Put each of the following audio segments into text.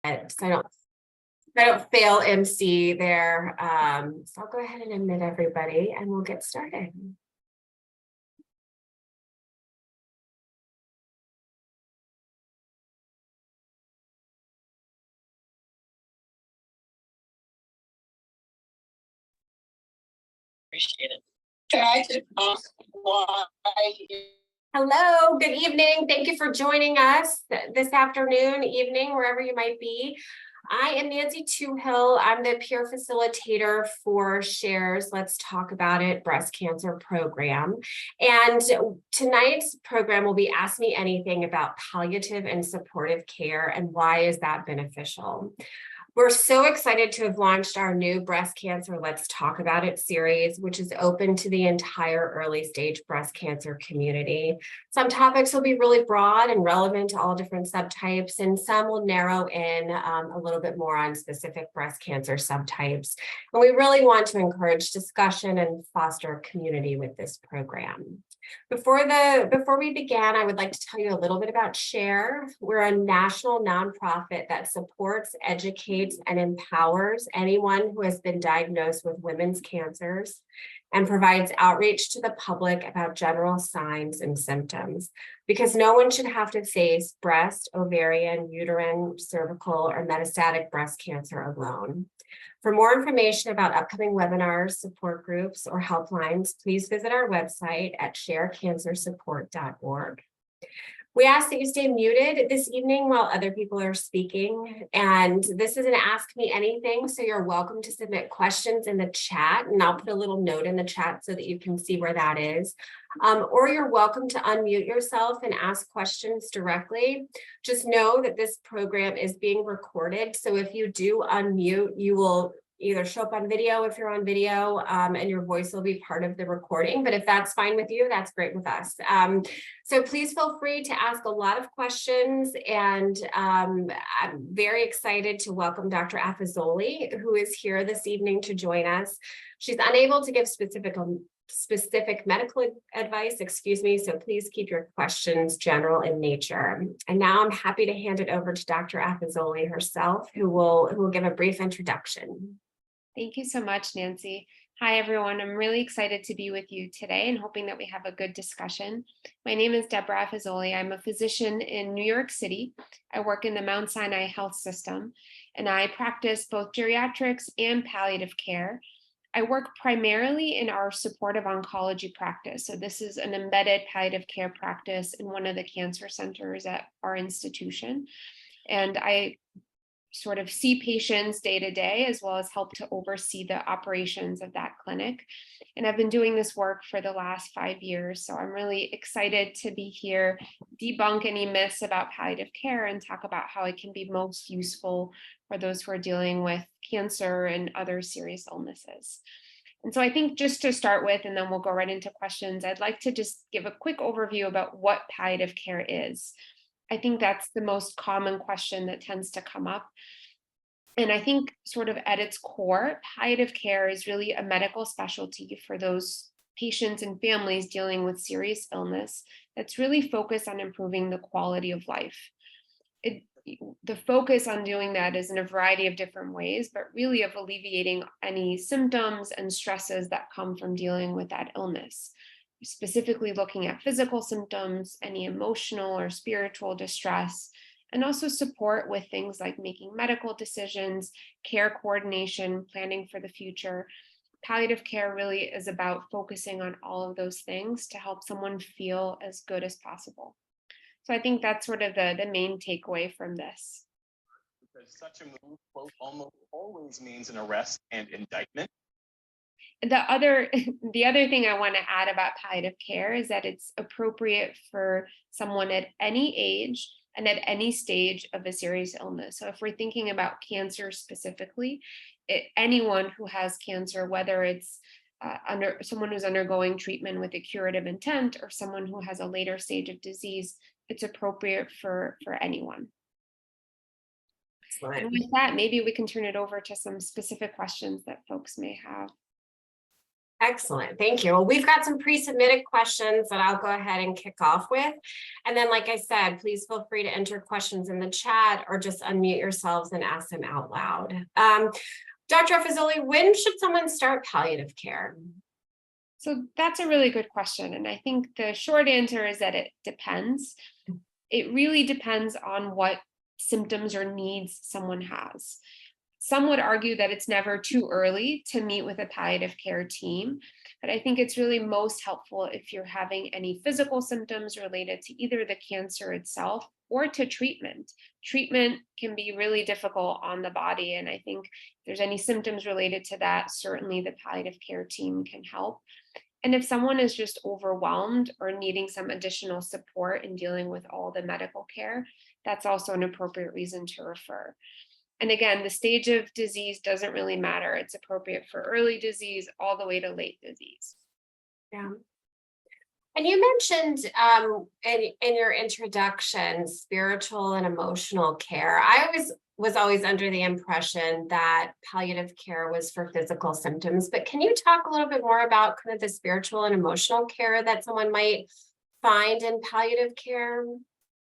So I don't fail MC there. So I'll go ahead and admit everybody and we'll get started. Appreciate it. Can I just ask why? Hello, good evening. Thank you for joining us this afternoon, evening, wherever you might be. I am Nancy Toohill. I'm the peer facilitator for SHARE's Let's Talk About It breast cancer program. And tonight's program will be Ask Me Anything about palliative and supportive care and why is that beneficial. We're so excited to have launched our new Breast Cancer Let's Talk About It series, which is open to the entire early stage breast cancer community. Some topics will be really broad and relevant to all different subtypes, and some will narrow in a little bit more on specific breast cancer subtypes. And we really want to encourage discussion and foster community with this program. Before we begin, I would like to tell you a little bit about SHARE. We're a national nonprofit that supports, educates, and empowers anyone who has been diagnosed with women's cancers and provides outreach to the public about general signs and symptoms, because no one should have to face breast, ovarian, uterine, cervical, or metastatic breast cancer alone. For more information about upcoming webinars, support groups, or helplines, please visit our website at sharecancersupport.org. We ask that you stay muted this evening while other people are speaking. And this is an Ask Me Anything, so you're welcome to submit questions in the chat, and I'll put a little note in the chat so that you can see where that is. Or you're welcome to unmute yourself and ask questions directly. Just know that this program is being recorded, so if you do unmute, you will either show up on video if you're on video, and your voice will be part of the recording. But if that's fine with you, that's great with us. So please feel free to ask a lot of questions. And I'm very excited to welcome Dr. Afezolli, who is here this evening to join us. She's unable to give specific medical advice, so please keep your questions general in nature. And now I'm happy to hand it over to Dr. Afezolli herself, who will give a brief introduction. Thank you so much, Nancy. Hi, everyone. I'm really excited to be with you today and hoping that we have a good discussion. My name is Debora Afezolli. I'm a physician in New York City. I work in the Mount Sinai health system, and I practice both geriatrics and palliative care. I work primarily in our supportive oncology practice. So this is an embedded palliative care practice in one of the cancer centers at our institution. And I sort of see patients day to day, as well as help to oversee the operations of that clinic. And I've been doing this work for the last 5 years. So I'm really excited to be here, debunk any myths about palliative care and talk about how it can be most useful for those who are dealing with cancer and other serious illnesses. And so I think just to start with, and then we'll go right into questions, I'd like to just give a quick overview about what palliative care is. I think that's the most common question that tends to come up. And I think sort of at its core, palliative care is really a medical specialty for those patients and families dealing with serious illness that's really focused on improving the quality of life. The focus on doing that is in a variety of different ways, but really of alleviating any symptoms and stresses that come from dealing with that illness. Specifically looking at physical symptoms, any emotional or spiritual distress, and also support with things like making medical decisions, care coordination, planning for the future. Palliative care really is about focusing on all of those things to help someone feel as good as possible. So I think that's sort of the main takeaway from this. Because such a move, quote, almost always means an arrest and indictment. The other thing I want to add about palliative care is that it's appropriate for someone at any age and at any stage of a serious illness. So if we're thinking about cancer specifically, anyone who has cancer, whether it's someone who's undergoing treatment with a curative intent or someone who has a later stage of disease, it's appropriate for anyone. And with that, maybe we can turn it over to some specific questions that folks may have. Excellent. Thank you. Well, we've got some pre-submitted questions that I'll go ahead and kick off with. And then, like I said, please feel free to enter questions in the chat or just unmute yourselves and ask them out loud. Dr. Afezolli, when should someone start palliative care? So that's a really good question. And I think the short answer is that it depends. It really depends on what symptoms or needs someone has. Some would argue that it's never too early to meet with a palliative care team, but I think it's really most helpful if you're having any physical symptoms related to either the cancer itself or to treatment. Treatment can be really difficult on the body, and I think if there's any symptoms related to that, certainly the palliative care team can help. And if someone is just overwhelmed or needing some additional support in dealing with all the medical care, that's also an appropriate reason to refer. And again, the stage of disease doesn't really matter. It's appropriate for early disease all the way to late disease. Yeah. And you mentioned in your introduction, spiritual and emotional care. I was always under the impression that palliative care was for physical symptoms, but can you talk a little bit more about kind of the spiritual and emotional care that someone might find in palliative care?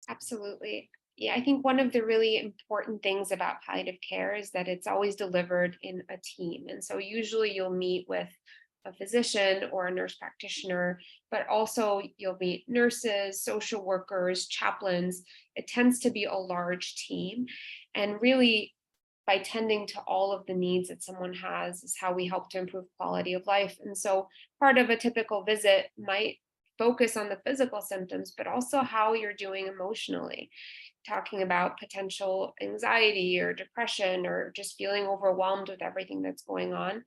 Absolutely. Yeah, I think one of the really important things about palliative care is that it's always delivered in a team. And so usually you'll meet with a physician or a nurse practitioner, but also you'll meet nurses, social workers, chaplains. It tends to be a large team. And really, by tending to all of the needs that someone has is how we help to improve quality of life. And so part of a typical visit might focus on the physical symptoms, but also how you're doing emotionally, talking about potential anxiety or depression or just feeling overwhelmed with everything that's going on,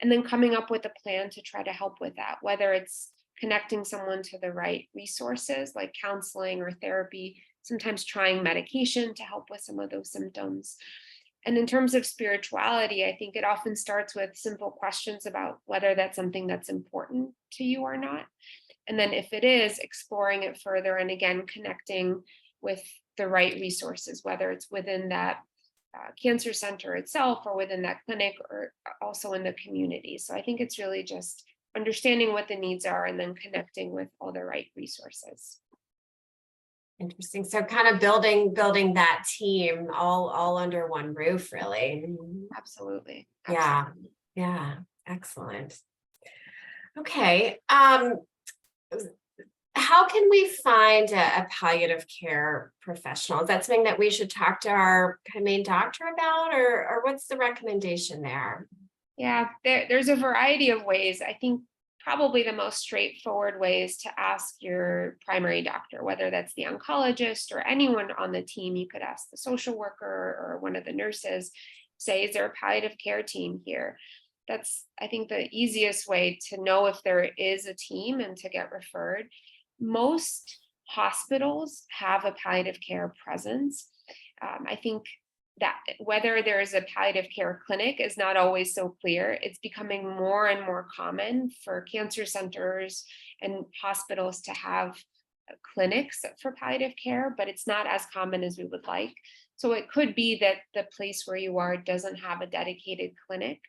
and then coming up with a plan to try to help with that, whether it's connecting someone to the right resources like counseling or therapy, sometimes trying medication to help with some of those symptoms. And in terms of spirituality, I think it often starts with simple questions about whether that's something that's important to you or not. And then if it is, exploring it further and again, connecting with the right resources, whether it's within that cancer center itself or within that clinic or also in the community. So I think it's really just understanding what the needs are and then connecting with all the right resources. Interesting. So kind of building that team all under one roof, really. Absolutely. Yeah. Yeah. Excellent. Okay. How can we find a palliative care professional? Is that something that we should talk to our main doctor about, or what's the recommendation there? Yeah, there's a variety of ways. I think probably the most straightforward way is to ask your primary doctor, whether that's the oncologist or anyone on the team. You could ask the social worker or one of the nurses, say, is there a palliative care team here? That's, I think, the easiest way to know if there is a team and to get referred. Most hospitals have a palliative care presence. I think that whether there is a palliative care clinic is not always so clear. It's becoming more and more common for cancer centers and hospitals to have clinics for palliative care, but it's not as common as we would like. So it could be that the place where you are doesn't have a dedicated clinic.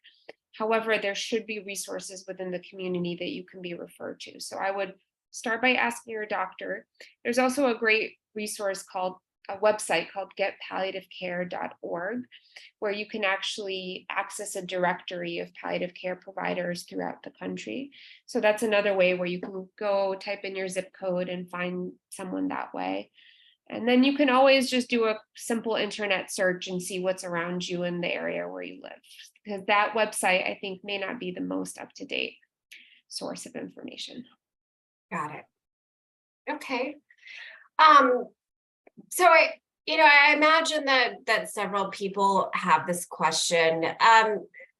However, there should be resources within the community that you can be referred to. So I would start by asking your doctor. There's also a great resource a website called getpalliativecare.org, where you can actually access a directory of palliative care providers throughout the country. So that's another way where you can go type in your zip code and find someone that way. And then you can always just do a simple internet search and see what's around you in the area where you live, because that website, I think, may not be the most up-to-date source of information. Got it. Okay. So I imagine that several people have this question.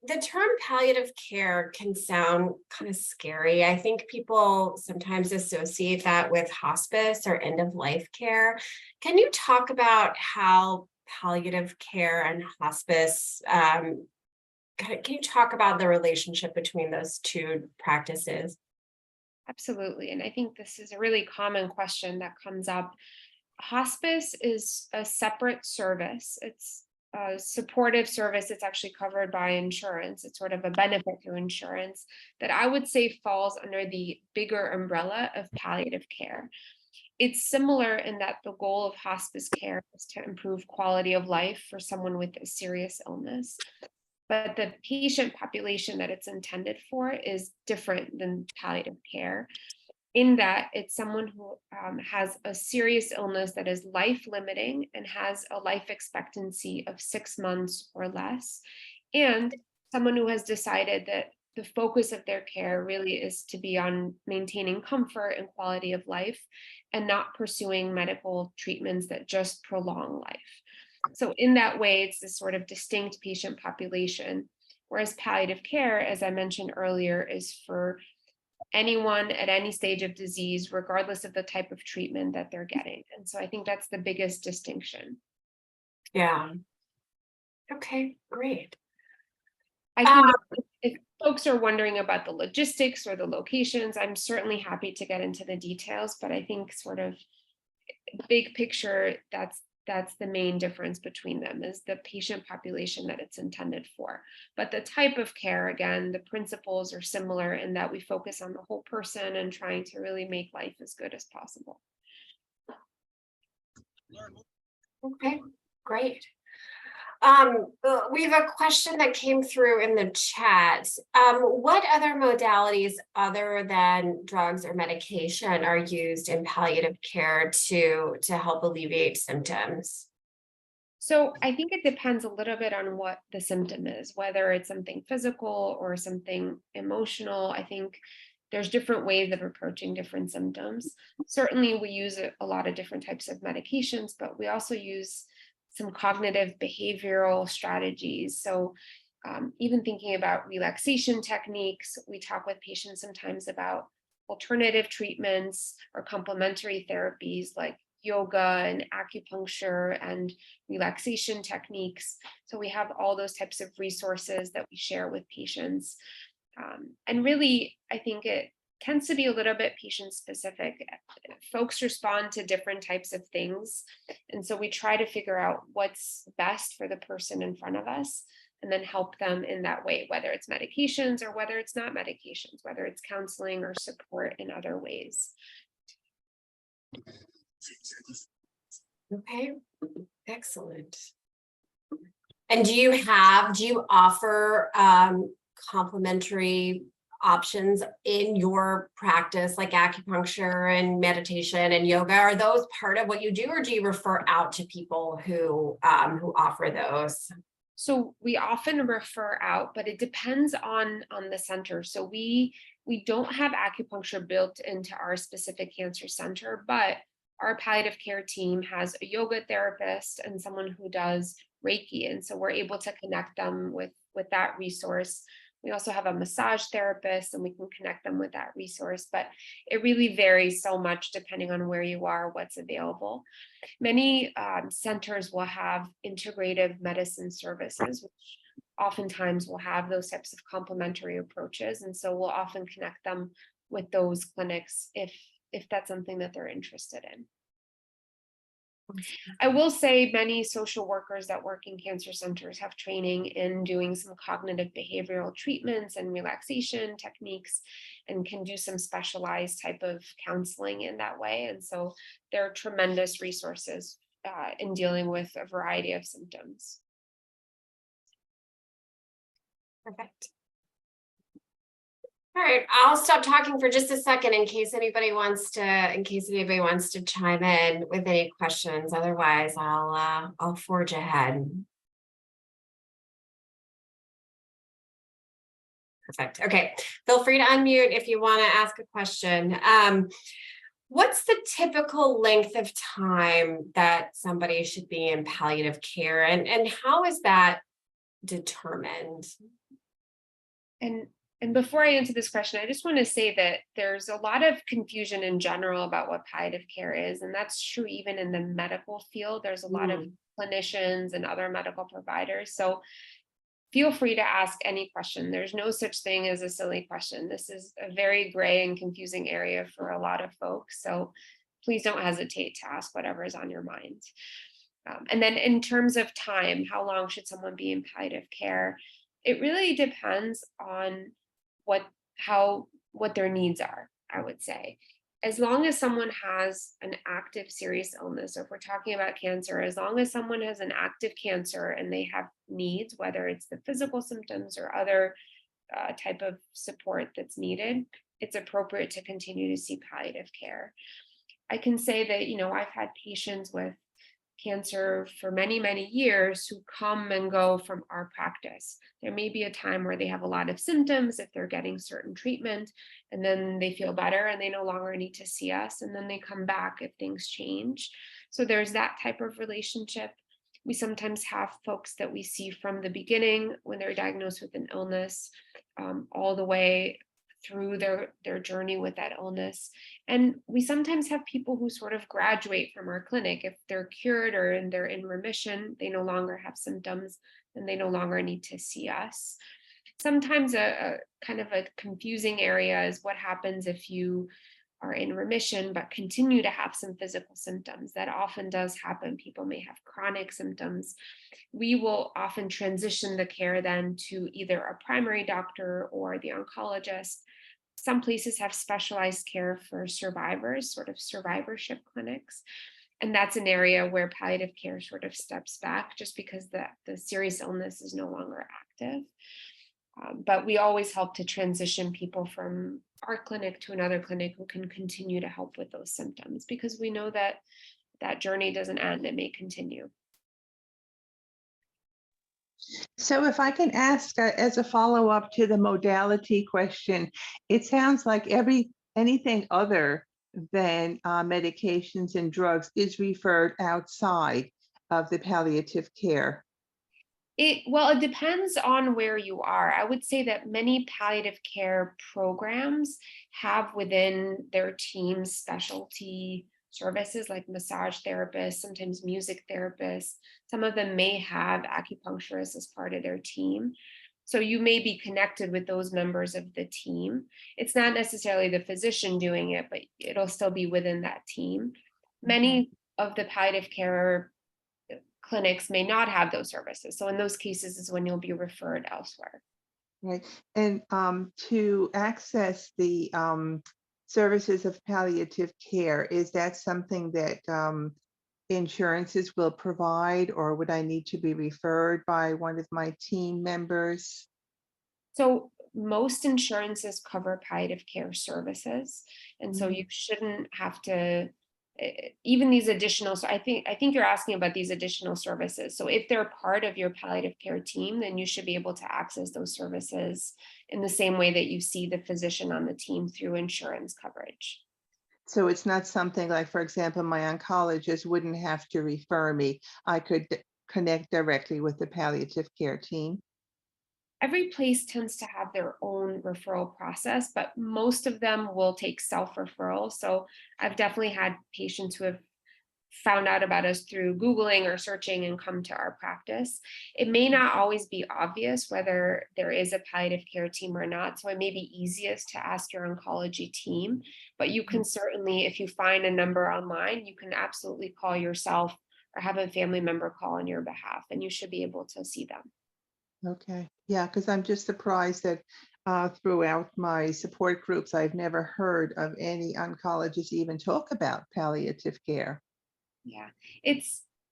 The term palliative care can sound kind of scary. I think people sometimes associate that with hospice or end of life care. Can you talk about how palliative care and hospice, can you talk about the relationship between those two practices? Absolutely. And I think this is a really common question that comes up. Hospice is a separate service. It's supportive service that's actually covered by insurance. It's sort of a benefit through insurance that I would say falls under the bigger umbrella of palliative care. It's similar in that the goal of hospice care is to improve quality of life for someone with a serious illness. But the patient population that it's intended for is different than palliative care, in that it's someone who has a serious illness that is life limiting and has a life expectancy of 6 months or less, and someone who has decided that the focus of their care really is to be on maintaining comfort and quality of life and not pursuing medical treatments that just prolong life. So in that way, it's this sort of distinct patient population, whereas palliative care, as I mentioned earlier, is for anyone at any stage of disease, regardless of the type of treatment that they're getting. And so I think that's the biggest distinction. Yeah. Okay, great. I think if folks are wondering about the logistics or the locations, I'm certainly happy to get into the details, but I think sort of big picture, that's the main difference between them, is the patient population that it's intended for. But the type of care, again, the principles are similar in that we focus on the whole person and trying to really make life as good as possible. Okay, great. We have a question that came through in the chat. What other modalities other than drugs or medication are used in palliative care to help alleviate symptoms? So I think it depends a little bit on what the symptom is, whether it's something physical or something emotional. I think there's different ways of approaching different symptoms. Certainly we use a lot of different types of medications, but we also use some cognitive behavioral strategies. So even thinking about relaxation techniques, we talk with patients sometimes about alternative treatments or complementary therapies like yoga and acupuncture and relaxation techniques. So we have all those types of resources that we share with patients. And really, I think it tends to be a little bit patient specific. Folks respond to different types of things. And so we try to figure out what's best for the person in front of us and then help them in that way, whether it's medications or whether it's not medications, whether it's counseling or support in other ways. Okay, excellent. And do you offer complementary options in your practice, like acupuncture and meditation and yoga? Are those part of what you do, or do you refer out to people who offer those? So we often refer out, but it depends on the center. So we don't have acupuncture built into our specific cancer center, but our palliative care team has a yoga therapist and someone who does Reiki. And so we're able to connect them with that resource. We also have a massage therapist and we can connect them with that resource, but it really varies so much depending on where you are, what's available. Many centers will have integrative medicine services, which oftentimes will have those types of complementary approaches. And so we'll often connect them with those clinics if that's something that they're interested in. I will say many social workers that work in cancer centers have training in doing some cognitive behavioral treatments and relaxation techniques and can do some specialized type of counseling in that way. And so there are tremendous resources in dealing with a variety of symptoms. Perfect. All right, I'll stop talking for just a second in case anybody wants to chime in with any questions. Otherwise, I'll forge ahead. Perfect. Okay, feel free to unmute if you want to ask a question. What's the typical length of time that somebody should be in palliative care, and how is that determined? And before I answer this question, I just want to say that there's a lot of confusion in general about what palliative care is, and that's true even in the medical field. There's a lot of clinicians and other medical providers. So feel free to ask any question. There's no such thing as a silly question. This is a very gray and confusing area for a lot of folks. So please don't hesitate to ask whatever is on your mind. And then in terms of time, how long should someone be in palliative care? It really depends on what their needs are, I would say. As long as someone has an active serious illness, or if we're talking about cancer, as long as someone has an active cancer and they have needs, whether it's the physical symptoms or other type of support that's needed, it's appropriate to continue to see palliative care. I can say that, I've had patients with cancer for many, many years who come and go from our practice. There may be a time where they have a lot of symptoms if they're getting certain treatment, and then they feel better and they no longer need to see us, and then they come back if things change. So there's that type of relationship. We sometimes have folks that we see from the beginning when they're diagnosed with an illness, all the way through their journey with that illness. And we sometimes have people who sort of graduate from our clinic. If they're cured or they're in remission, they no longer have symptoms, and they no longer need to see us. Sometimes a kind of a confusing area is what happens if you are in remission but continue to have some physical symptoms. That often does happen. People may have chronic symptoms. We will often transition the care then to either a primary doctor or the oncologist. Some places have specialized care for survivors, sort of survivorship clinics. And that's an area where palliative care sort of steps back just because the serious illness is no longer active. But we always help to transition people from our clinic to another clinic who can continue to help with those symptoms, because we know that that journey doesn't end, it may continue. So if I can ask as a follow-up to the modality question, it sounds like anything other than medications and drugs is referred outside of the palliative care. It depends on where you are. I would say that many palliative care programs have within their team specialty services like massage therapists, sometimes music therapists. Some of them may have acupuncturists as part of their team. So you may be connected with those members of the team. It's not necessarily the physician doing it, but it'll still be within that team. Many of the palliative care clinics may not have those services. So in those cases is when you'll be referred elsewhere. Right. And to access the services of palliative care, is that something that insurances will provide, or would I need to be referred by one of my team members? So most insurances cover palliative care services. And so you shouldn't have to even these additional, so I think you're asking about these additional services. So if they're part of your palliative care team, then you should be able to access those services in the same way that you see the physician on the team through insurance coverage. So it's not something like, for example, my oncologist wouldn't have to refer me. I could connect directly with the palliative care team. Every place tends to have their own referral process, but most of them will take self-referral. So I've definitely had patients who have found out about us through Googling or searching and come to our practice. It may not always be obvious whether there is a palliative care team or not. So it may be easiest to ask your oncology team, but you can certainly, if you find a number online, you can absolutely call yourself or have a family member call on your behalf, and you should be able to see them. Okay. Yeah, because I'm just surprised that throughout my support groups, I've never heard of any oncologists even talk about palliative care. Yeah,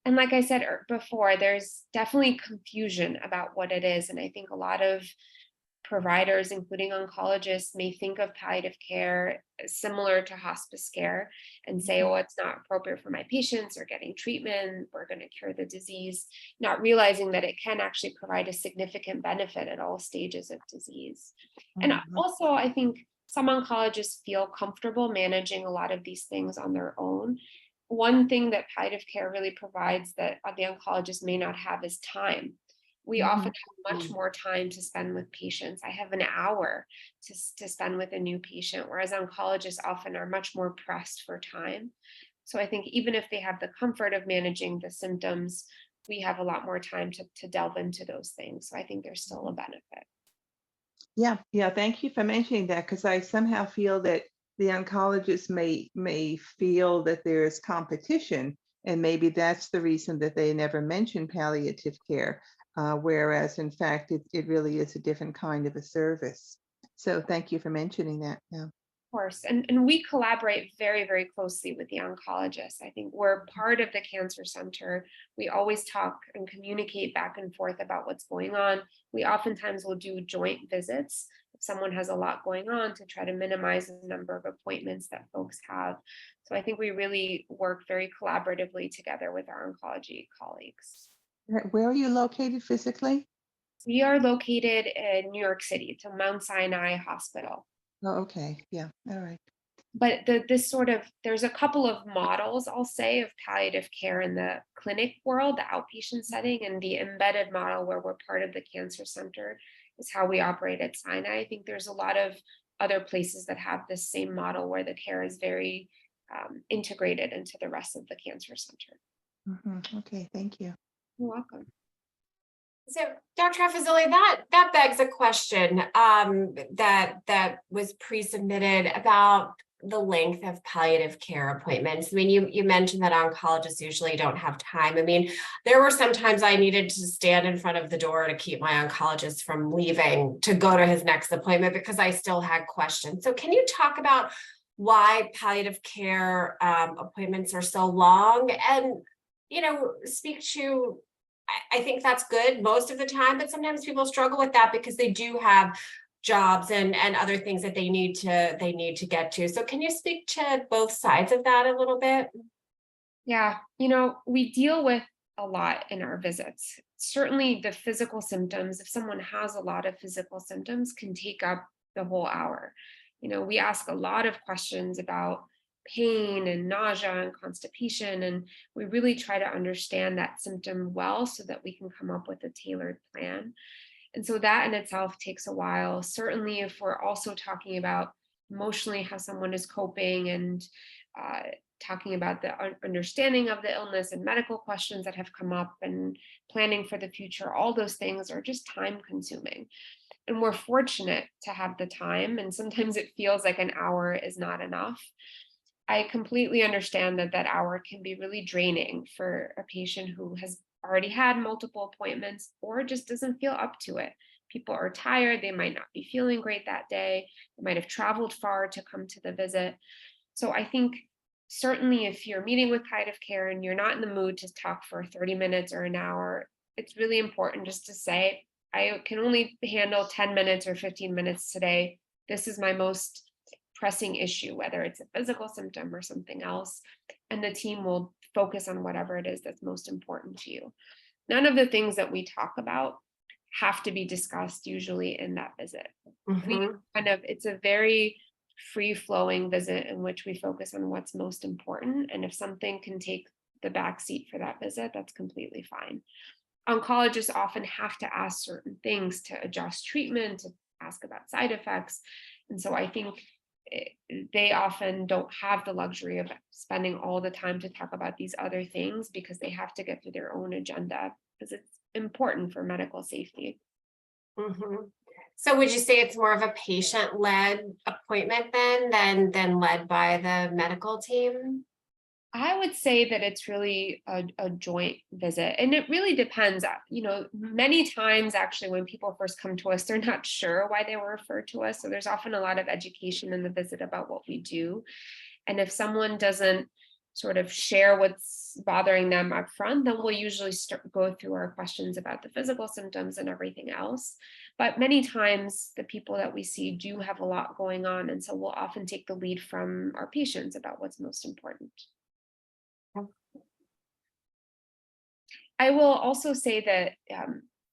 and like I said before, there's definitely confusion about what it is. And I think a lot of providers, including oncologists, may think of palliative care as similar to hospice care and say, oh, it's not appropriate for my patients, or getting treatment, we're going to cure the disease, not realizing that it can actually provide a significant benefit at all stages of disease. And also, I think some oncologists feel comfortable managing a lot of these things on their own. One thing that palliative care really provides that the oncologist may not have is time. We often have much more time to spend with patients. I have an hour to spend with a new patient, whereas oncologists often are much more pressed for time. So I think even if they have the comfort of managing the symptoms, we have a lot more time to delve into those things. So I think there's still a benefit. Yeah. Thank you for mentioning that, because I somehow feel that the oncologists may feel that there is competition And maybe that's the reason that they never mention palliative care, whereas in fact, it really is a different kind of a service. So thank you for mentioning that. Yeah. Course. And we collaborate very, very closely with the oncologists. I think we're part of the cancer center. We always talk and communicate back and forth about what's going on. We oftentimes will do joint visits if someone has a lot going on to try to minimize the number of appointments that folks have. So I think we really work very collaboratively together with our oncology colleagues. Where are you located physically? We are located in New York City, to Mount Sinai Hospital. Oh, okay. Yeah. All right. But there's a couple of models, I'll say, of palliative care in the clinic world, the outpatient setting, and the embedded model where we're part of the cancer center is how we operate at Sinai. I think there's a lot of other places that have this same model where the care is very integrated into the rest of the cancer center. Okay. Thank you. You're welcome. So, Dr. Afezolli, that begs a question that was pre-submitted about the length of palliative care appointments. I mean, you mentioned that oncologists usually don't have time. I mean, there were some times I needed to stand in front of the door to keep my oncologist from leaving to go to his next appointment because I still had questions. So can you talk about why palliative care appointments are so long, and, speak to, I think that's good most of the time, but sometimes people struggle with that because they do have jobs and other things that they need to get to. So can you speak to both sides of that a little bit? Yeah, we deal with a lot in our visits. Certainly the physical symptoms, if someone has a lot of physical symptoms, can take up the whole hour. We ask a lot of questions about pain and nausea and constipation, and we really try to understand that symptom well so that we can come up with a tailored plan. And so that in itself takes a while. Certainly if we're also talking about emotionally how someone is coping, and talking about the understanding of the illness and medical questions that have come up and planning for the future, all those things are just time consuming. And we're fortunate to have the time, and sometimes it feels like an hour is not enough. I completely understand that hour can be really draining for a patient who has already had multiple appointments or just doesn't feel up to it. People are tired, they might not be feeling great that day, they might have traveled far to come to the visit. So I think certainly if you're meeting with palliative care and you're not in the mood to talk for 30 minutes or an hour, it's really important just to say, I can only handle 10 minutes or 15 minutes today. This is my most pressing issue, whether it's a physical symptom or something else, and the team will focus on whatever it is that's most important to you. None of the things that we talk about have to be discussed usually in that visit. It's a very free-flowing visit in which we focus on what's most important, and if something can take the back seat for that visit, that's completely fine. Oncologists often have to ask certain things to adjust treatment, to ask about side effects, and so I think they often don't have the luxury of spending all the time to talk about these other things because they have to get through their own agenda because it's important for medical safety. So would you say it's more of a patient-led appointment then than led by the medical team? I would say that it's really a joint visit, and it really depends. Many times actually when people first come to us, they're not sure why they were referred to us. So there's often a lot of education in the visit about what we do. And if someone doesn't sort of share what's bothering them up front, then we'll usually go through our questions about the physical symptoms and everything else. But many times the people that we see do have a lot going on. And so we'll often take the lead from our patients about what's most important. I will also say that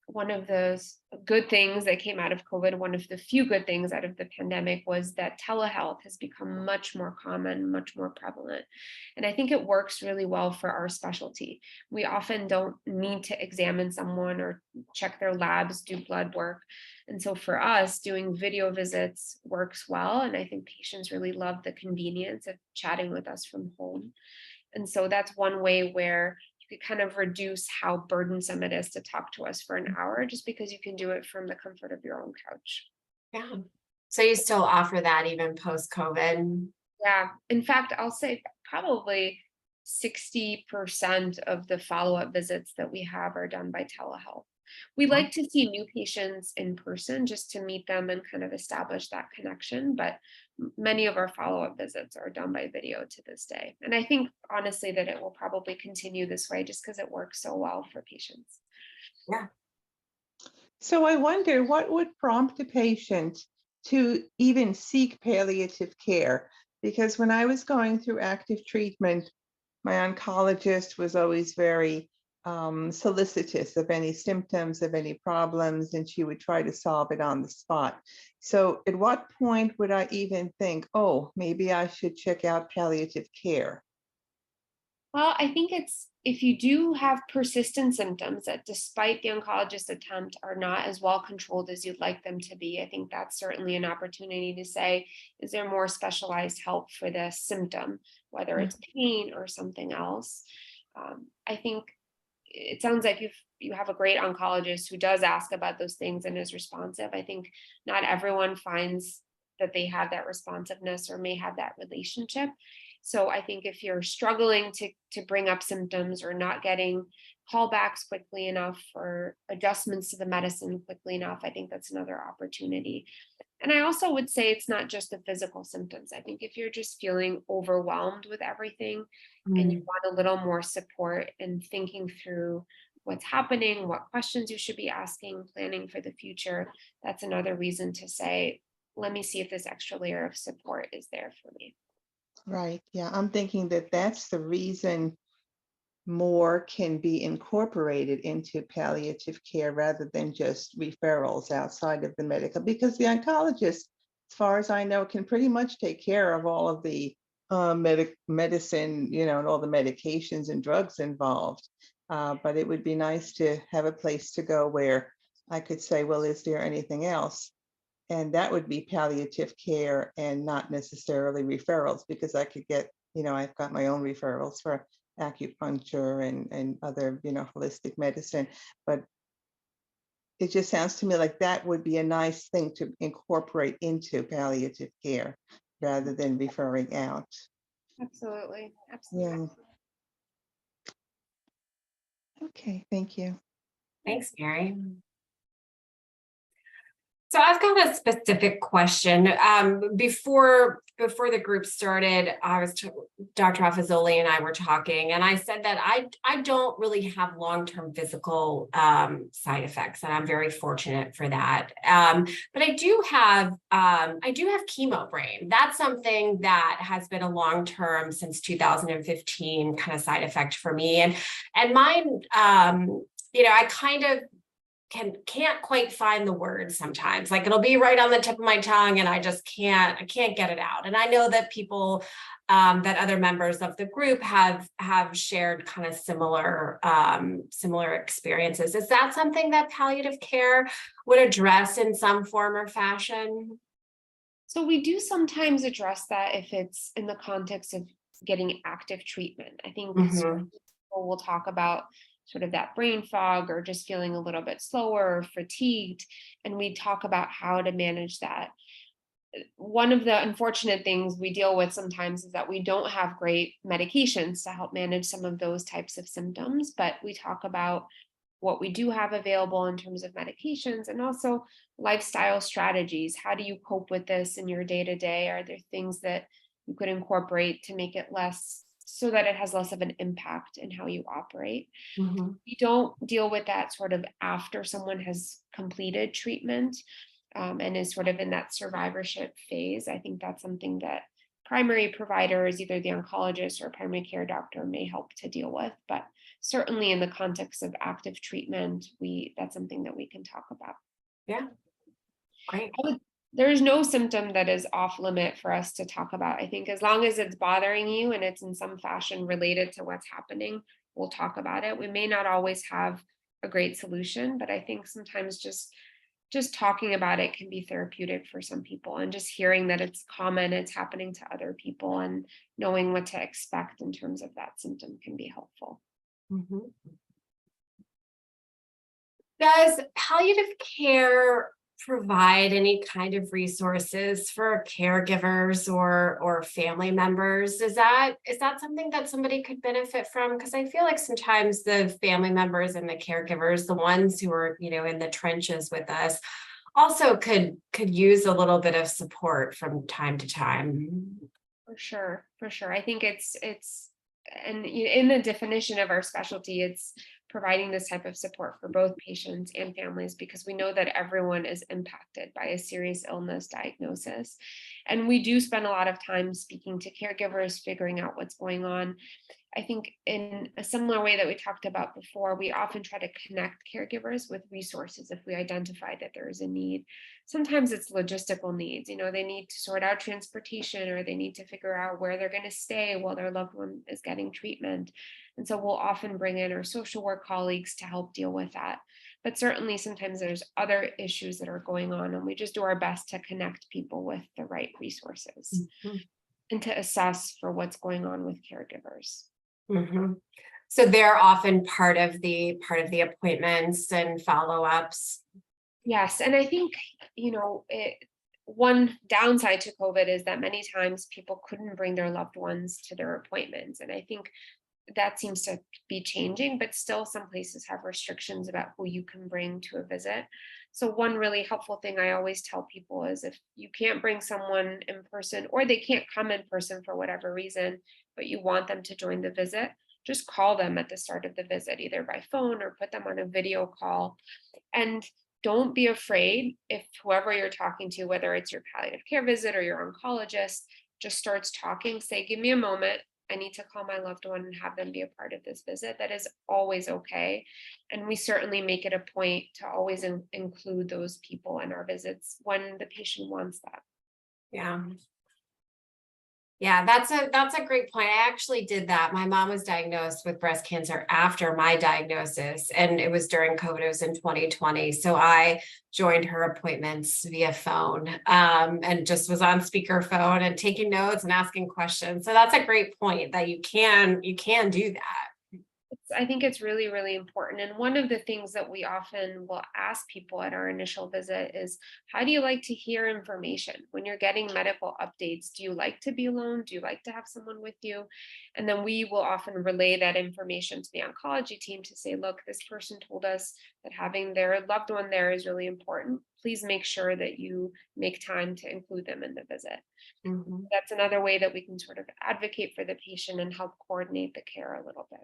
one of the good things that came out of COVID, one of the few good things out of the pandemic, was that telehealth has become much more common, much more prevalent. And I think it works really well for our specialty. We often don't need to examine someone or check their labs, do blood work. And so for us, doing video visits works well. And I think patients really love the convenience of chatting with us from home. And so that's one way where you could kind of reduce how burdensome it is to talk to us for an hour, just because you can do it from the comfort of your own couch. Yeah. So you still offer that even post-COVID? Yeah. In fact, I'll say probably 60% of the follow-up visits that we have are done by telehealth. We like to see new patients in person just to meet them and kind of establish that connection, but many of our follow-up visits are done by video to this day. And I think honestly that it will probably continue this way just because it works so well for patients. Yeah. So I wonder what would prompt a patient to even seek palliative care? Because when I was going through active treatment, my oncologist was always very solicitous of any symptoms, of any problems, and she would try to solve it on the spot. So at what point would I even think, oh, maybe I should check out palliative care? Well, I think it's if you do have persistent symptoms that despite the oncologist's attempt are not as well controlled as you'd like them to be, I think that's certainly an opportunity to say, is there more specialized help for this symptom, whether it's pain or something else? I think it sounds like you have a great oncologist who does ask about those things and is responsive. I think not everyone finds that they have that responsiveness or may have that relationship. So I think if you're struggling to bring up symptoms or not getting callbacks quickly enough or adjustments to the medicine quickly enough, I think that's another opportunity. And I also would say it's not just the physical symptoms. I think if you're just feeling overwhelmed with everything and you want a little more support in thinking through what's happening, what questions you should be asking, planning for the future, that's another reason to say, let me see if this extra layer of support is there for me. Right. Yeah, I'm thinking that that's the reason more can be incorporated into palliative care rather than just referrals outside of the medical, because the oncologist, as far as I know, can pretty much take care of all of the medicine, and all the medications and drugs involved. But it would be nice to have a place to go where I could say, well, is there anything else? And that would be palliative care and not necessarily referrals, because I could get, I've got my own referrals for acupuncture and other, holistic medicine. But it just sounds to me like that would be a nice thing to incorporate into palliative care rather than referring out. Absolutely. Absolutely. Yeah. Okay, thank you. Thanks, Mary. So I've got a specific question. Before the group started, Dr. Afezolli and I were talking, and I said that I don't really have long-term physical side effects, and I'm very fortunate for that. But I do have chemo brain. That's something that has been a long-term since 2015 kind of side effect for me, and mine. I kind of can't quite find the words sometimes. Like it'll be right on the tip of my tongue and I can't get it out. And I know that people that other members of the group have shared kind of similar experiences. Is that something that palliative care would address in some form or fashion? So we do sometimes address that if it's in the context of getting active treatment. I think people will talk about sort of that brain fog or just feeling a little bit slower or fatigued. And we talk about how to manage that. One of the unfortunate things we deal with sometimes is that we don't have great medications to help manage some of those types of symptoms, but we talk about what we do have available in terms of medications and also lifestyle strategies. How do you cope with this in your day-to-day? Are there things that you could incorporate to make it less, so that it has less of an impact in how you operate? We don't deal with that sort of after someone has completed treatment and is sort of in that survivorship phase. I think that's something that primary providers, either the oncologist or primary care doctor, may help to deal with. But certainly in the context of active treatment, that's something that we can talk about. Yeah, great. There's no symptom that is off limit for us to talk about. I think as long as it's bothering you and it's in some fashion related to what's happening, we'll talk about it. We may not always have a great solution, but I think sometimes just talking about it can be therapeutic for some people, and just hearing that it's common, it's happening to other people, and knowing what to expect in terms of that symptom can be helpful. Does palliative care provide any kind of resources for caregivers or family members? Is that something that somebody could benefit from? Because I feel like sometimes the family members and the caregivers, the ones who are, in the trenches with us, also could use a little bit of support from time to time. For sure. I think it's and in the definition of our specialty, it's providing this type of support for both patients and families, because we know that everyone is impacted by a serious illness diagnosis. And we do spend a lot of time speaking to caregivers, figuring out what's going on. I think in a similar way that we talked about before, we often try to connect caregivers with resources if we identify that there is a need. Sometimes it's logistical needs, they need to sort out transportation, or they need to figure out where they're going to stay while their loved one is getting treatment. And so we'll often bring in our social work colleagues to help deal with that. But certainly sometimes there's other issues that are going on, and we just do our best to connect people with the right resources and to assess for what's going on with caregivers. So they're often part of the appointments and follow-ups. Yes, and I think one downside to COVID is that many times people couldn't bring their loved ones to their appointments, and I think that seems to be changing, but still some places have restrictions about who you can bring to a visit. So one really helpful thing I always tell people is, if you can't bring someone in person, or they can't come in person for whatever reason, but you want them to join the visit, just call them at the start of the visit, either by phone or put them on a video call. And don't be afraid if whoever you're talking to, whether it's your palliative care visit or your oncologist, just starts talking, say, give me a moment. I need to call my loved one and have them be a part of this visit. That is always okay. And we certainly make it a point to always include those people in our visits when the patient wants that. Yeah, that's a great point. I actually did that. My mom was diagnosed with breast cancer after my diagnosis, and it was during COVID. It was in 2020. So I joined her appointments via phone, and just was on speakerphone and taking notes and asking questions. So that's a great point, that you can do that. I think it's really, really important. And one of the things that we often will ask people at our initial visit is, how do you like to hear information? When you're getting medical updates, do you like to be alone? Do you like to have someone with you? And then we will often relay that information to the oncology team to say, look, this person told us that having their loved one there is really important. Please make sure that you make time to include them in the visit. That's another way that we can sort of advocate for the patient and help coordinate the care a little bit.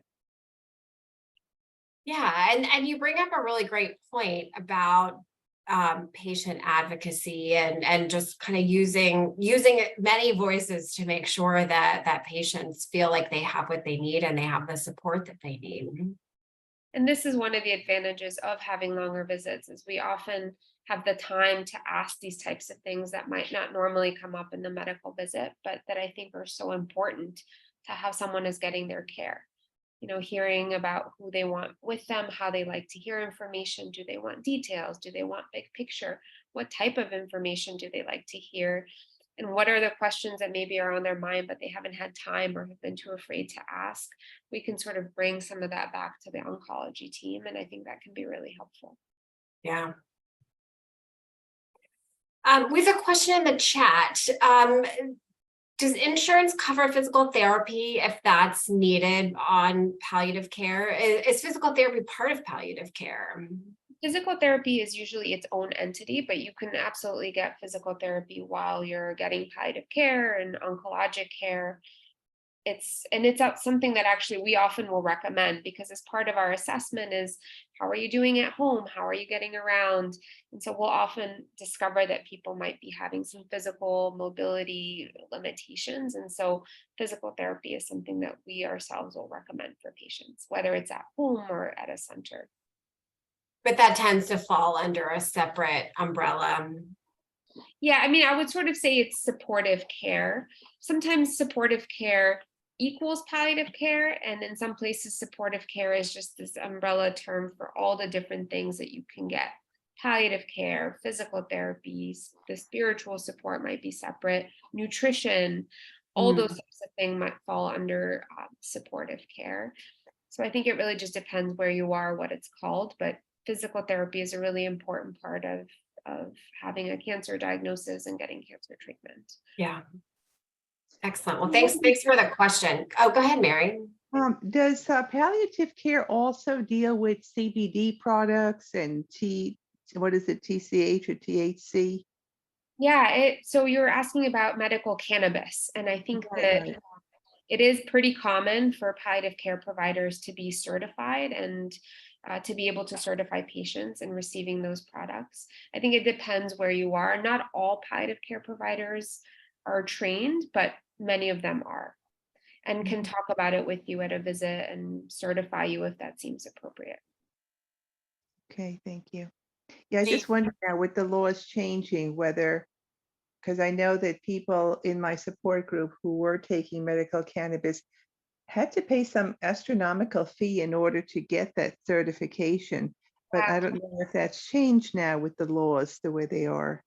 Yeah, and you bring up a really great point about patient advocacy and just kind of using many voices to make sure that patients feel like they have what they need and they have the support that they need. And this is one of the advantages of having longer visits, is we often have the time to ask these types of things that might not normally come up in the medical visit, but that I think are so important to how someone is getting their care. Hearing about who they want with them, how they like to hear information. Do they want details? Do they want big picture? What type of information do they like to hear? And what are the questions that maybe are on their mind, but they haven't had time or have been too afraid to ask? We can sort of bring some of that back to the oncology team. And I think that can be really helpful. Yeah. We have a question in the chat. Does insurance cover physical therapy if that's needed on palliative care? Is physical therapy part of palliative care? Physical therapy is usually its own entity, but you can absolutely get physical therapy while you're getting palliative care and oncologic care. It's something that actually we often will recommend, because as part of our assessment is, how are you doing at home? How are you getting around? And so we'll often discover that people might be having some physical mobility limitations. And so physical therapy is something that we ourselves will recommend for patients, whether it's at home or at a center. But that tends to fall under a separate umbrella. Yeah, I mean, I would sort of say it's supportive care. Sometimes supportive care equals palliative care, and in some places supportive care is just this umbrella term for all the different things that you can get. Palliative care, physical therapies, the spiritual support might be separate, nutrition, all those types of things might fall under supportive care. So I think it really just depends where you are, what it's called, but physical therapy is a really important part of of having a cancer diagnosis and getting cancer treatment. Yeah. Excellent. Well, thanks for the question. Oh, go ahead, Mary. Does palliative care also deal with CBD products and what is it, TCH or THC? Yeah, so you're asking about medical cannabis, and I think that Right. it is pretty common for palliative care providers to be certified and to be able to certify patients in receiving those products. I think it depends where you are. Not all palliative care providers are trained, but many of them are, and can talk about it with you at a visit and certify you if that seems appropriate. Okay, thank you. Yeah, I So you- just wonder now with the laws changing, whether, because I know that people in my support group who were taking medical cannabis had to pay some astronomical fee in order to get that certification. But I don't know if that's changed now with the laws the way they are.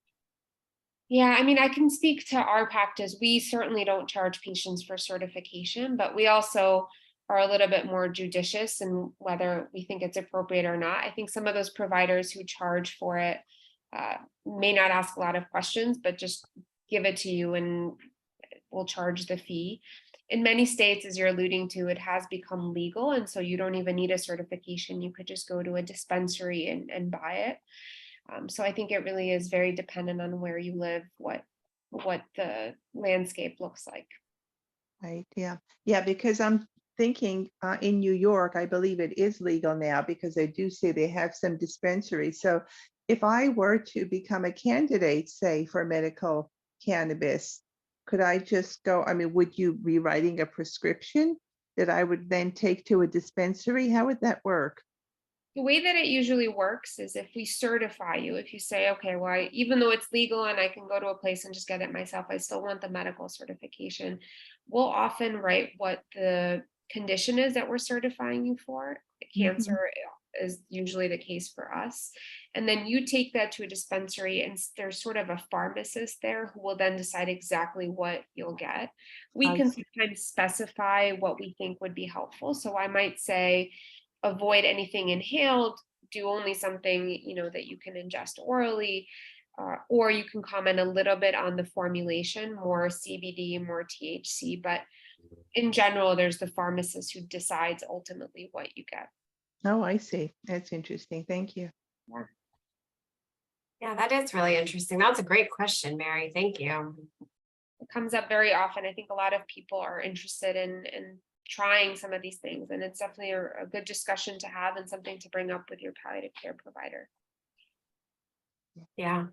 Yeah, I mean, I can speak to our practice. We certainly don't charge patients for certification, but we also are a little bit more judicious in whether we think it's appropriate or not. I think some of those providers who charge for it may not ask a lot of questions, but just give it to you and will charge the fee. In many states, as you're alluding to, it has become legal. And so you don't even need a certification. You could just go to a dispensary and buy it. So I think it really is very dependent on where you live, what the landscape looks like. Right, yeah. Yeah, because I'm thinking in New York, I believe it is legal now because they do say they have some dispensaries. So if I were to become a candidate, say, for medical cannabis, could I just go, I mean, would you be writing a prescription that I would then take to a dispensary? How would that work? The way that it usually works is if we certify you, if you say, okay, well, even though it's legal and I can go to a place and just get it myself, I still want the medical certification. We'll often write what the condition is that we're certifying you for. Cancer is usually the case for us. And then you take that to a dispensary and there's sort of a pharmacist there who will then decide exactly what you'll get. We I can see. sometimes specify what we think would be helpful. So I might say, avoid anything inhaled, do only something, that you can ingest orally, or you can comment a little bit on the formulation, more CBD, more THC, but in general, there's the pharmacist who decides ultimately what you get. Oh, I see. That's interesting. Thank you. Yeah, that is really interesting. That's a great question, Mary. Thank you. It comes up very often. I think a lot of people are interested in trying some of these things, and it's definitely a good discussion to have and something to bring up with your palliative care provider. Yeah.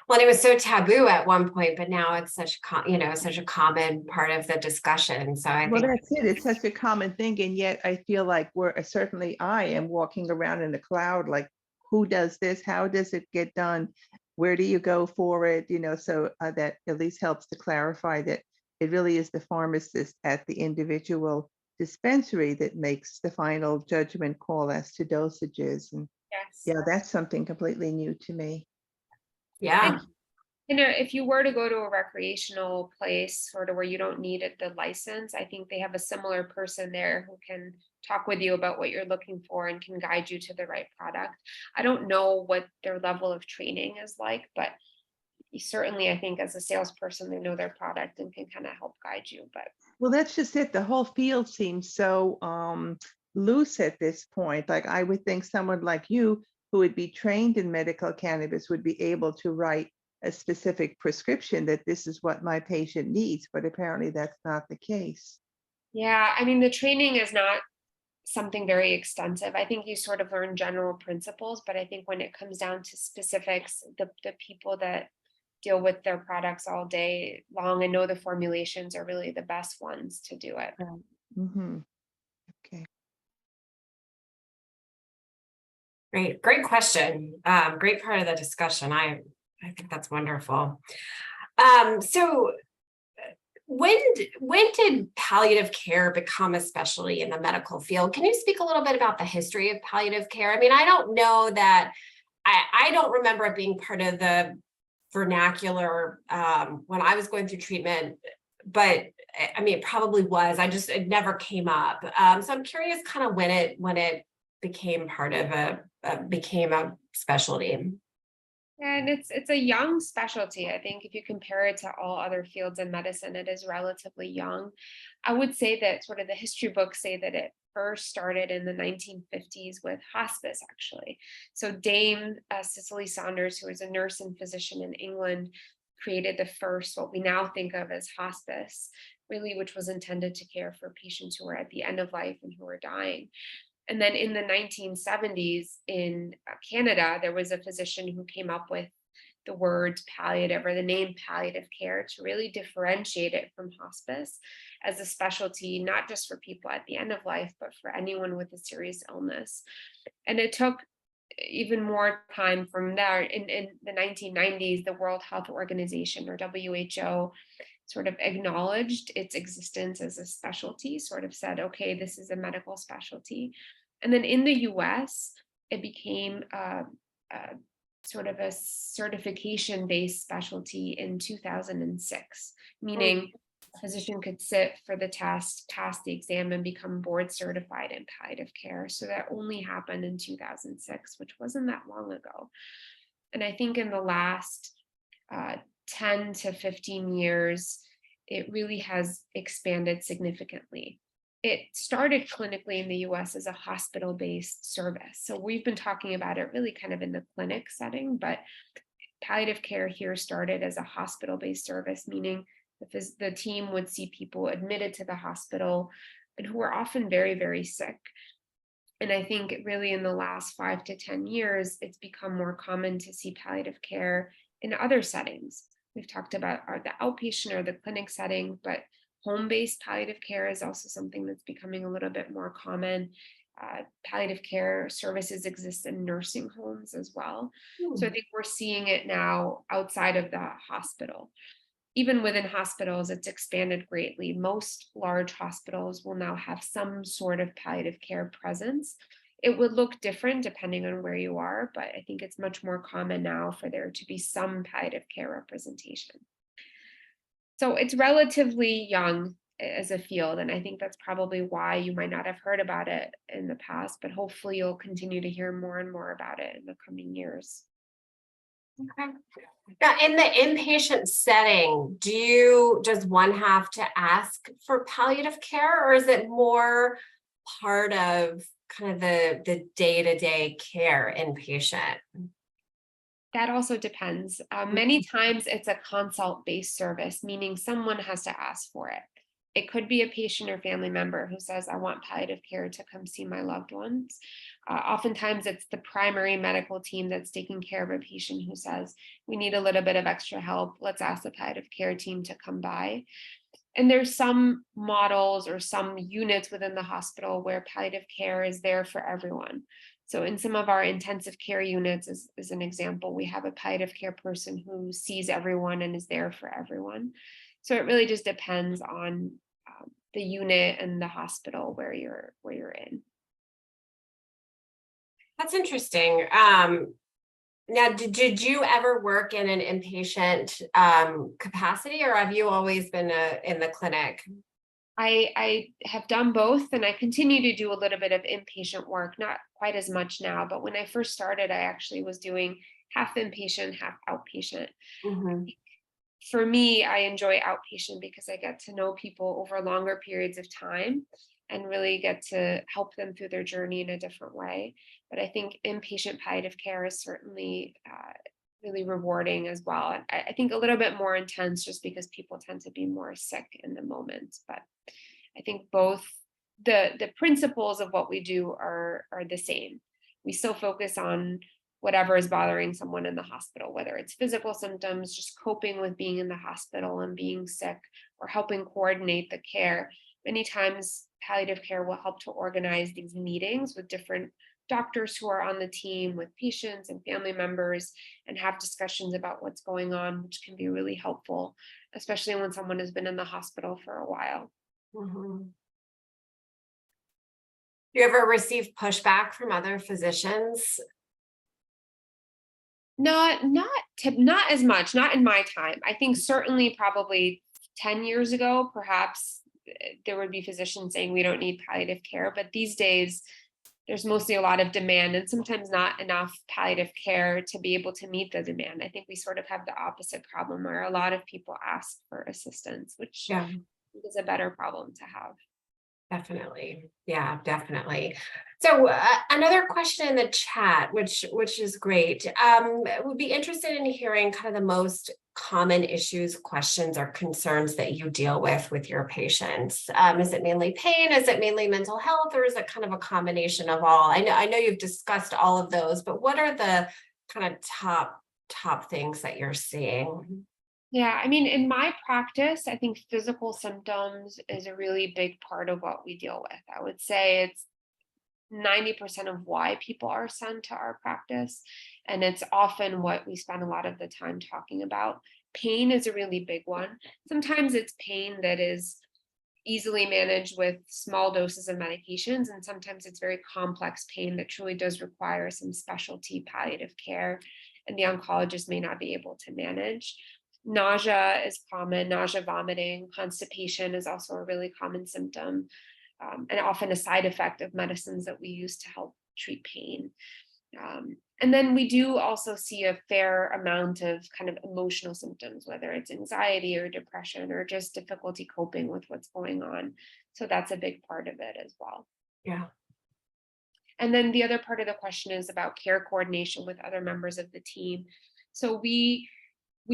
Well, and it was so taboo at one point, but now it's such a common part of the discussion. So I Well, think, that's it. It's such a common thing. And yet I feel like certainly I am walking around in a cloud, like who does this? How does it get done? Where do you go for it? So that at least helps to clarify that it really is the pharmacist at the individual dispensary that makes the final judgment call as to dosages. And Yes. yeah, that's something completely new to me. yeah. If you were to go to a recreational place, sort of where you don't need the license, I think they have a similar person there who can talk with you about what you're looking for and can guide you to the right product. I don't know what their level of training is like, but certainly I think as a salesperson, they know their product and can kind of help guide you. But Well, that's just it. The whole field seems so loose at this point. Like I would think someone like you who would be trained in medical cannabis would be able to write a specific prescription that this is what my patient needs, but apparently that's not the case. yeah, I mean, the training is not something very extensive. I think you sort of learn general principles, but I think when it comes down to specifics, the people that deal with their products all day long and know the formulations are really the best ones to do it. Mm-hmm. Okay. Great question. Great part of the discussion. I think that's wonderful. So when did palliative care become a specialty in the medical field? Can you speak a little bit about the history of palliative care? I mean, I don't know that I don't remember it being part of the vernacular when I was going through treatment, but I mean, it probably was. It never came up. So I'm curious kind of when it became part of became a specialty. And it's a young specialty. I think if you compare it to all other fields in medicine, it is relatively young. I would say that sort of the history books say that it first started in the 1950s with hospice, actually. So Dame Cicely Saunders, who was a nurse and physician in England, created the first, what we now think of as hospice, really, which was intended to care for patients who were at the end of life and who were dying. And then in the 1970s in Canada, there was a physician who came up with the word palliative or the name palliative care to really differentiate it from hospice as a specialty, not just for people at the end of life, but for anyone with a serious illness. And it took even more time from there. In the 1990s, the World Health Organization, or WHO, sort of acknowledged its existence as a specialty, sort of said, okay, this is a medical specialty. And then in the US, it became sort of a certification-based specialty in 2006, meaning a physician could sit for the test, pass the exam, and become board certified in palliative care. So that only happened in 2006, which wasn't that long ago. And I think in the last 10 to 15 years, it really has expanded significantly. It started clinically in the US as a hospital-based service. So we've been talking about it really kind of in the clinic setting, but palliative care here started as a hospital-based service, meaning the team would see people admitted to the hospital and who were often very, very sick. And I think really in the last 5 to 10 years, it's become more common to see palliative care in other settings. We've talked about the outpatient or the clinic setting, but home-based palliative care is also something that's becoming a little bit more common. Palliative care services exist in nursing homes as well. So I think we're seeing it now outside of the hospital. Even within hospitals, it's expanded greatly. Most large hospitals will now have some sort of palliative care presence. It would look different depending on where you are, but I think it's much more common now for there to be some palliative care representation. So it's relatively young as a field, and I think that's probably why you might not have heard about it in the past, but hopefully you'll continue to hear more and more about it in the coming years. Okay. Now, in the inpatient setting, does one have to ask for palliative care, or is it more part of kind of the day-to-day care inpatient? That also depends. Many times it's a consult-based service, meaning someone has to ask for it. It could be a patient or family member who says, I want palliative care to come see my loved ones. Oftentimes it's the primary medical team that's taking care of a patient who says, we need a little bit of extra help. Let's ask the palliative care team to come by. And there's some models or some units within the hospital where palliative care is there for everyone. So in some of our intensive care units, as an example, we have a palliative care person who sees everyone and is there for everyone. So it really just depends on the unit and the hospital where you're in. That's interesting. Now, did you ever work in an inpatient capacity, or have you always been in the clinic? I have done both, and I continue to do a little bit of inpatient work, not quite as much now, but when I first started, I actually was doing half inpatient, half outpatient. Mm-hmm. For me, I enjoy outpatient because I get to know people over longer periods of time and really get to help them through their journey in a different way. But I think inpatient palliative care is certainly really rewarding as well. I think a little bit more intense just because people tend to be more sick in the moment. But I think both the principles of what we do are the same. We still focus on whatever is bothering someone in the hospital, whether it's physical symptoms, just coping with being in the hospital and being sick, or helping coordinate the care. Many times palliative care will help to organize these meetings with different doctors who are on the team, with patients and family members, and have discussions about what's going on, which can be really helpful, especially when someone has been in the hospital for a while. Mm-hmm. Do you ever receive pushback from other physicians? Not as much, not in my time. I think certainly probably 10 years ago, perhaps there would be physicians saying we don't need palliative care, but these days there's mostly a lot of demand and sometimes not enough palliative care to be able to meet the demand. I think we sort of have the opposite problem where a lot of people ask for assistance, which Yeah. is a better problem to have. Definitely. Yeah, definitely. So another question in the chat, which is great. Would be interested in hearing kind of the most common issues, questions, or concerns that you deal with your patients. Is it mainly pain? Is it mainly mental health, or is it kind of a combination of all? I know you've discussed all of those, but what are the kind of top things that you're seeing? Yeah, I mean, in my practice, I think physical symptoms is a really big part of what we deal with. I would say it's 90% of why people are sent to our practice. And it's often what we spend a lot of the time talking about. Pain is a really big one. Sometimes it's pain that is easily managed with small doses of medications, and sometimes it's very complex pain that truly does require some specialty palliative care, and the oncologist may not be able to manage. Nausea is common, nausea, vomiting, constipation is also a really common symptom, and often a side effect of medicines that we use to help treat pain. And then we do also see a fair amount of kind of emotional symptoms, whether it's anxiety or depression or just difficulty coping with what's going on. So that's a big part of it as well. Yeah. And then the other part of the question is about care coordination with other members of the team. So we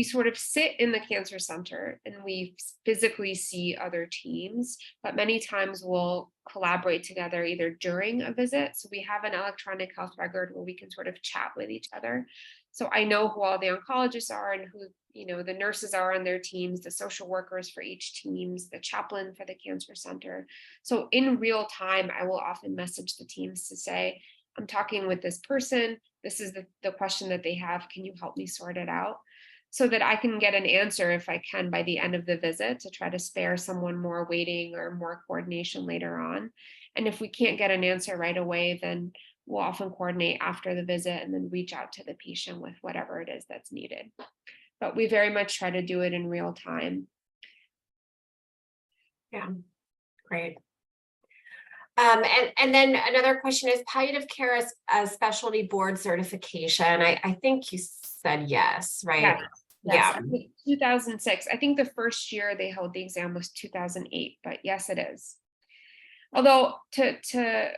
sort of sit in the cancer center and we physically see other teams, but many times we'll collaborate together either during a visit. So we have an electronic health record where we can sort of chat with each other. So I know who all the oncologists are and who, the nurses are on their teams, the social workers for each teams, the chaplain for the cancer center. So in real time, I will often message the teams to say, I'm talking with this person. This is the question that they have. Can you help me sort it out? So that I can get an answer if I can by the end of the visit to try to spare someone more waiting or more coordination later on. And if we can't get an answer right away, then we'll often coordinate after the visit and then reach out to the patient with whatever it is that's needed. But we very much try to do it in real time. Yeah, great. And then another question is palliative care as a specialty board certification. I think you said yes, right? Yes. Yeah. 2006. I think the first year they held the exam was 2008, but yes, it is. Although to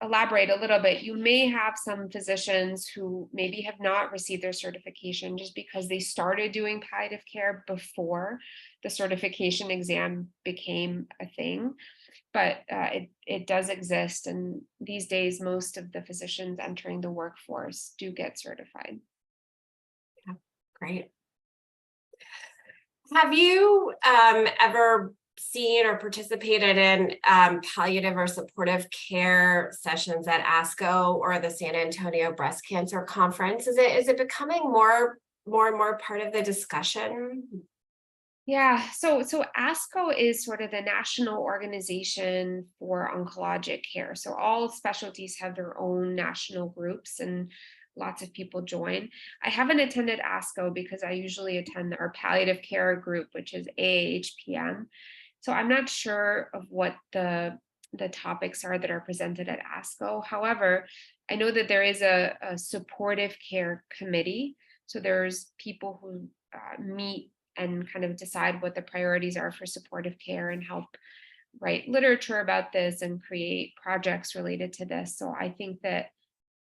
elaborate a little bit, you may have some physicians who maybe have not received their certification just because they started doing palliative care before the certification exam became a thing. But it does exist. And these days, most of the physicians entering the workforce do get certified. Yeah, great. Have you ever seen or participated in palliative or supportive care sessions at ASCO or the San Antonio Breast Cancer Conference? Is it becoming more and more part of the discussion? Yeah, so ASCO is sort of the national organization for oncologic care. So all specialties have their own national groups and lots of people join. I haven't attended ASCO because I usually attend our palliative care group, which is AHPM. So I'm not sure of what the topics are that are presented at ASCO. However, I know that there is a supportive care committee. So there's people who meet and kind of decide what the priorities are for supportive care and help write literature about this and create projects related to this. So I think that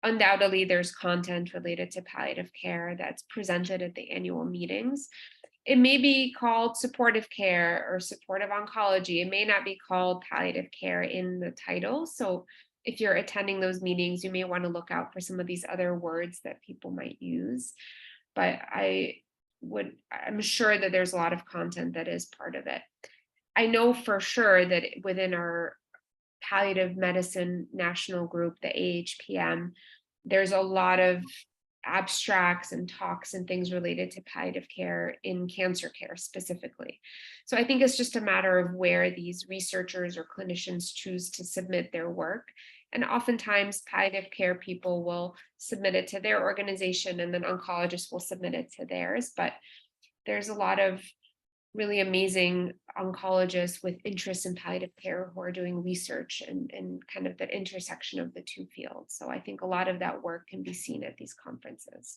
undoubtedly there's content related to palliative care that's presented at the annual meetings. It may be called supportive care or supportive oncology. It may not be called palliative care in the title. So if you're attending those meetings, you may want to look out for some of these other words that people might use. But I'm sure that there's a lot of content that is part of it. I know for sure that within our palliative medicine national group, the AHPM, there's a lot of abstracts and talks and things related to palliative care in cancer care specifically. So I think it's just a matter of where these researchers or clinicians choose to submit their work. And oftentimes palliative care people will submit it to their organization and then oncologists will submit it to theirs. But there's a lot of really amazing oncologists with interest in palliative care who are doing research and kind of the intersection of the two fields. So I think a lot of that work can be seen at these conferences.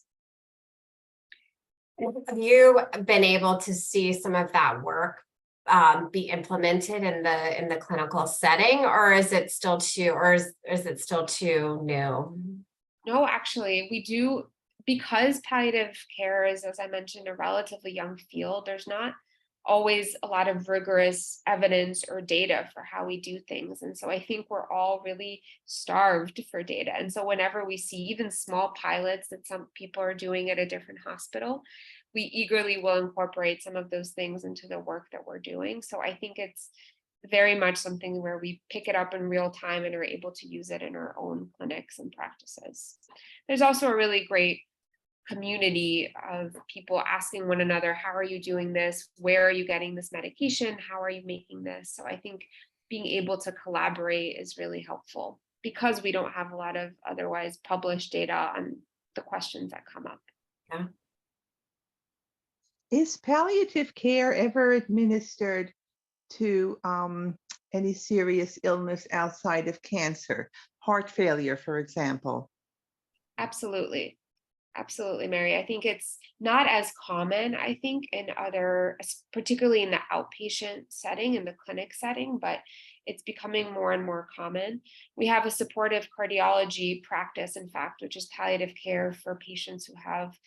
Have you been able to see some of that work be implemented in the clinical setting, or is it still too new? No, actually, we do, because palliative care is, as I mentioned, a relatively young field. There's not always a lot of rigorous evidence or data for how we do things. And so I think we're all really starved for data. And so whenever we see even small pilots that some people are doing at a different hospital, we eagerly will incorporate some of those things into the work that we're doing. So I think it's very much something where we pick it up in real time and are able to use it in our own clinics and practices. There's also a really great community of people asking one another, how are you doing this? Where are you getting this medication? How are you making this? So I think being able to collaborate is really helpful because we don't have a lot of otherwise published data on the questions that come up. Yeah. Is palliative care ever administered to any serious illness outside of cancer, heart failure, for example? Absolutely. Absolutely, Mary. I think it's not as common, I think, in other, particularly in the outpatient setting, in the clinic setting, but it's becoming more and more common. We have a supportive cardiology practice, in fact, which is palliative care for patients who have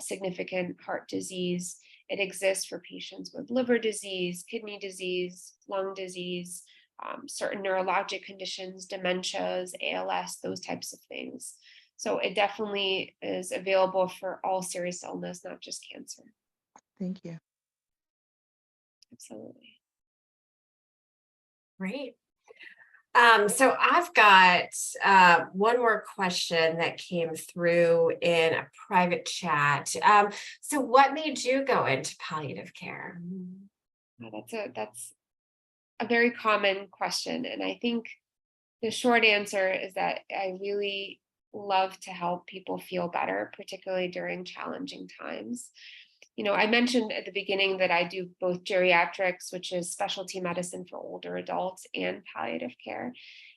significant heart disease. It exists for patients with liver disease, kidney disease, lung disease, certain neurologic conditions, dementias, ALS, those types of things. So it definitely is available for all serious illness, not just cancer. Thank you. Absolutely. Great. So I've got one more question that came through in a private chat. So what made you go into palliative care? That's a very common question. And I think the short answer is that I really love to help people feel better, particularly during challenging times. You know, I mentioned at the beginning that I do both geriatrics, which is specialty medicine for older adults, and palliative care.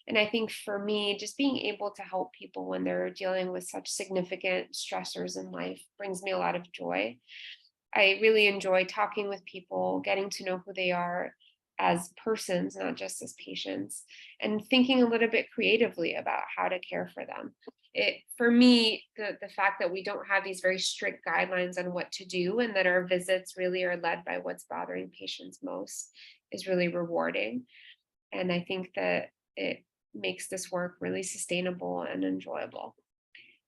And I think for me, just being able to help people when they're dealing with such significant stressors in life brings me a lot of joy. I really enjoy talking with people, getting to know who they are as persons, not just as patients, and thinking a little bit creatively about how to care for them. For me, the fact that we don't have these very strict guidelines on what to do and that our visits really are led by what's bothering patients most is really rewarding. And I think that it makes this work really sustainable and enjoyable.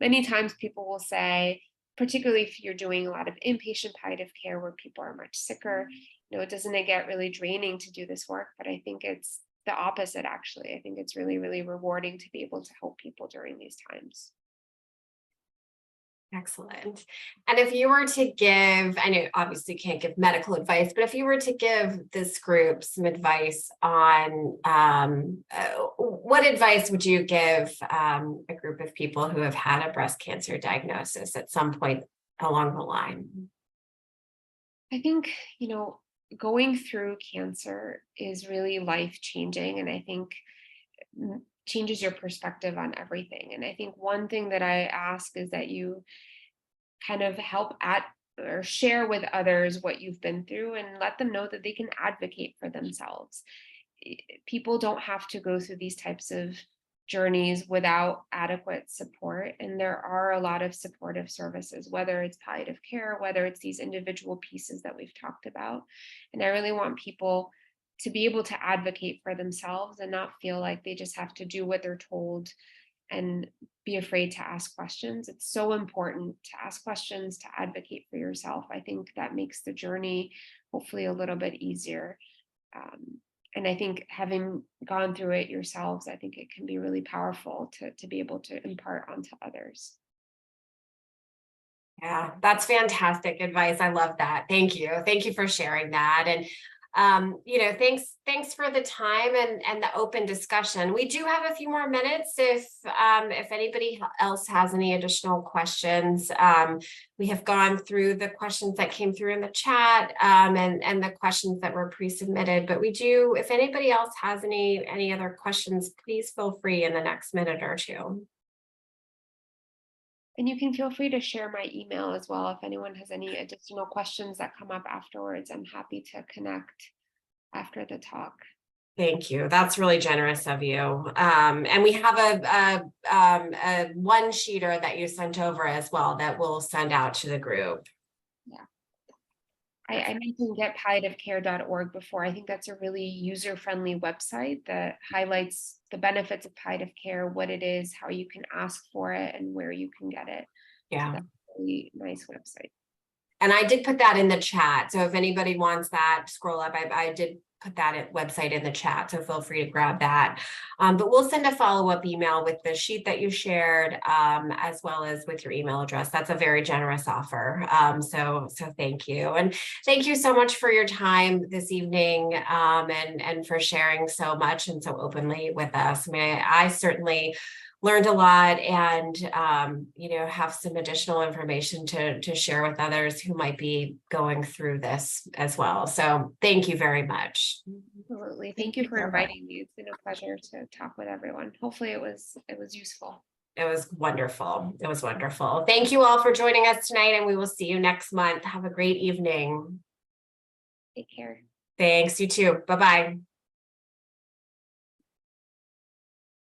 Many times people will say, particularly if you're doing a lot of inpatient palliative care where people are much sicker, you know, doesn't it get really draining to do this work? But I think it's the opposite, actually. I think it's really, really rewarding to be able to help people during these times. Excellent. And if you were to give, I know obviously you can't give medical advice, but if you were to give this group some advice on what advice would you give a group of people who have had a breast cancer diagnosis at some point along the line? I think, you know, going through cancer is really life-changing, and I think changes your perspective on everything. And I think one thing that I ask is that you kind of help or share with others what you've been through and let them know that they can advocate for themselves. People don't have to go through these types of journeys without adequate support. And there are a lot of supportive services, whether it's palliative care, whether it's these individual pieces that we've talked about. And I really want people to be able to advocate for themselves and not feel like they just have to do what they're told and be afraid to ask questions. It's so important to ask questions, to advocate for yourself. I think that makes the journey hopefully a little bit easier. And I think having gone through it yourselves, I think it can be really powerful to be able to impart onto others. Yeah, that's fantastic advice. I love that. Thank you. Thank you for sharing that. And Thanks for the time and the open discussion. We do have a few more minutes if anybody else has any additional questions. We have gone through the questions that came through in the chat and the questions that were pre-submitted, but if anybody else has any other questions, please feel free in the next minute or two. And you can feel free to share my email as well. If anyone has any additional questions that come up afterwards, I'm happy to connect after the talk. Thank you. That's really generous of you. And we have a one-sheeter that you sent over as well that we'll send out to the group. Yeah. I mentioned getpalliativecare.org before. I think that's a really user-friendly website that highlights the benefits of palliative care, what it is, how you can ask for it, and where you can get it. Yeah. So that's a really nice website. And I did put that in the chat. So if anybody wants that, scroll up. I did put that website in the chat. So feel free to grab that. But we'll send a follow-up email with the sheet that you shared, as well as with your email address. That's a very generous offer. So thank you. And thank you so much for your time this evening, and for sharing so much and so openly with us. I mean, I certainly learned a lot and, have some additional information to share with others who might be going through this as well. So thank you very much. Absolutely. Thank you for inviting me. It's been a pleasure to talk with everyone. Hopefully it was useful. It was wonderful. It was wonderful. Thank you all for joining us tonight, and we will see you next month. Have a great evening. Take care. Thanks, you too. Bye-bye.